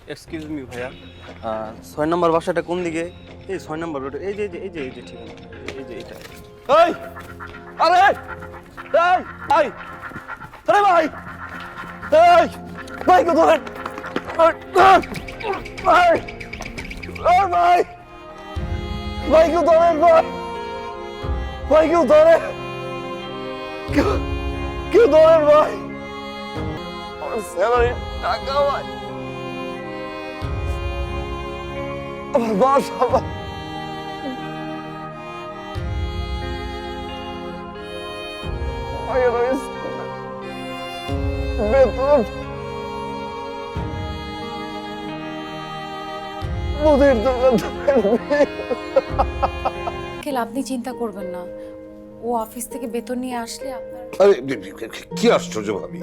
Excuse me ভাইয়া, 6 নম্বর বাসাটা কোন দিকে? এই 6 নম্বর রোড, এই যে ঠিকানা, এই যে এটা। এই আরে এই ভাই, আরে ভাই, এই ভাই কো ধরে, ভাই ভাই, ভাই কেউ ধরেন, ভাই কেউ ধরে, কেউ ধরেন ভাই, আমার স্যালারি টাকা ভাই, আমার বাসা ভাই, বেতন মুদির দোকান। আঙ্কেল, আপনি চিন্তা করবেন না, ও অফিস থেকে বেতন নিয়ে আসলে আপনার। আরে কি আশ্চর্য ভাবি,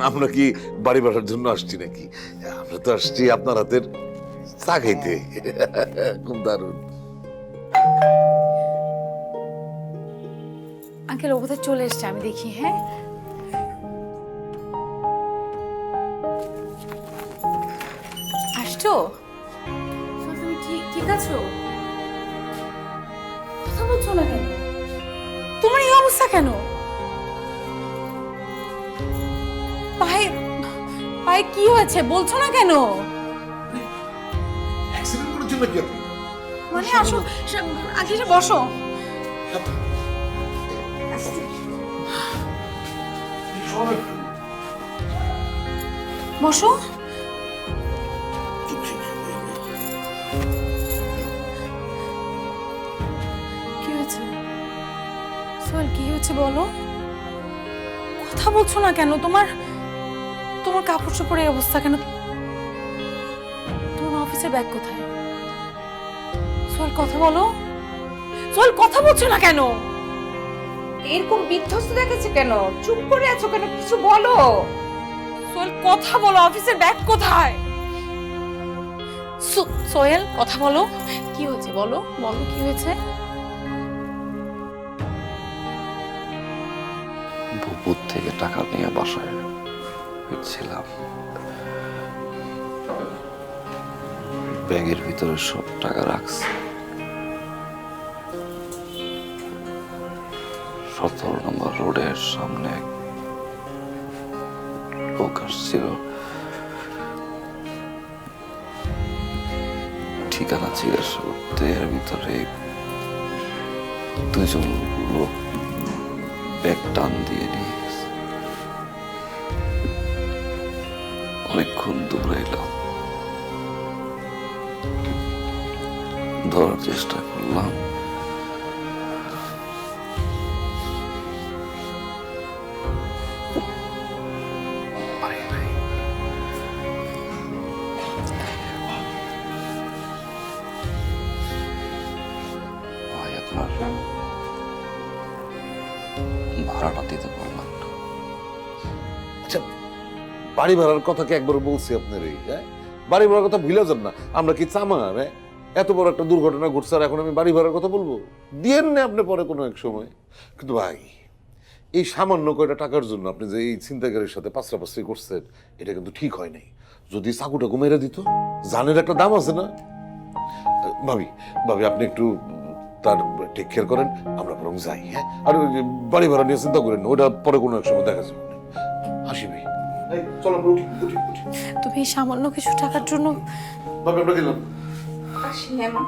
আমরা কি বাড়ি ভাড়ার জন্য আসছি নাকি? আমরা তো আসছি আপনার হাতের চা খাইতে। খুব দারুণ। আঙ্কেল, ও বোধহয় চলে এসছে, আমি দেখি। হ্যাঁ, আসছো? তুমি ঠিক আছো? কথা বলছো না কেন? তোমার এই অবস্থা কেন? পায়ে পায়ে কি হয়েছে বলছো না কেন? অ্যাক্সিডেন্ট করেছেন নাকি আপনি? মানে আসো, আগে এসে বসো। বসো। কি হয়েছে সোহেল? কি হয়েছে বলো? কথা বলছো না কেন? তোমার কাপড় চোপড়ের অবস্থা কেন? তোমার অফিসের ব্যাগ কোথায়? সোহেল কথা বলো। সোহেল কথা বলছো না কেন? এরকম বিধ্বস্ত দেখাচ্ছে কেন? চুপ করে আছো কেন? কিছু বলো। সোহেল কথা বলো, অফিসের ব্যাগ কোথায়? সোহেল কথা বলো, কি হয়েছে বলো, বলো কি হয়েছে? বুবুর থেকে টাকা নিয়ে বাসায় ফিরছিলাম, ব্যাগের ভিতরে সব টাকা রাখছি। 17 নম্বর রোডের সামনে লোক আসছিল, ঠিকানা জিজ্ঞাসা করতে। এর ভিতরে 2জন লোক ব্যাগ টান দিয়ে নিয়ে গেছে। অনেকক্ষণ দৌড়াইলাম, ধরার চেষ্টা করলাম, পারি নাই। ভাই আপনার ভাড়াটা দিতে পারলাম না। আচ্ছা, বাড়ি ভাড়ার কথা কি একবার বলছি আপনার? এই বাড়ি ভাড়ার কথা ভুলে যান না। আমরা কি চামার? এত বড় একটা দুর্ঘটনা ঘটছে আর এখন আমি বাড়ি ভাড়ার কথা বলবো? দিয়েন না আপনি পরে কোনো এক সময়। কিন্তু ভাই, এই সামান্য কয়টা টাকার জন্য আপনি যে এই ছিনতাইকারীর সাথে পাঁচরাপাঁচরি করছেন, এটা কিন্তু ঠিক হয় নাই। যদি চাকুটাকে মেরে দিত, জানের একটা দাম আছে না? ভাবি, আপনি একটু তার টেক কেয়ার করেন, আমরা বরং যাই। হ্যাঁ, আর ওই যে বাড়ি ভাড়া নিয়ে চিন্তা করেন, ওটা পরে কোনো এক সময় দেখা যাবে। আসি ভাই, চলো আমরা উঠি। তুমি এই সামান্য কিছু টাকার জন্য। ভাবি আমরা গেলাম। আসি হ্যাঁ মা।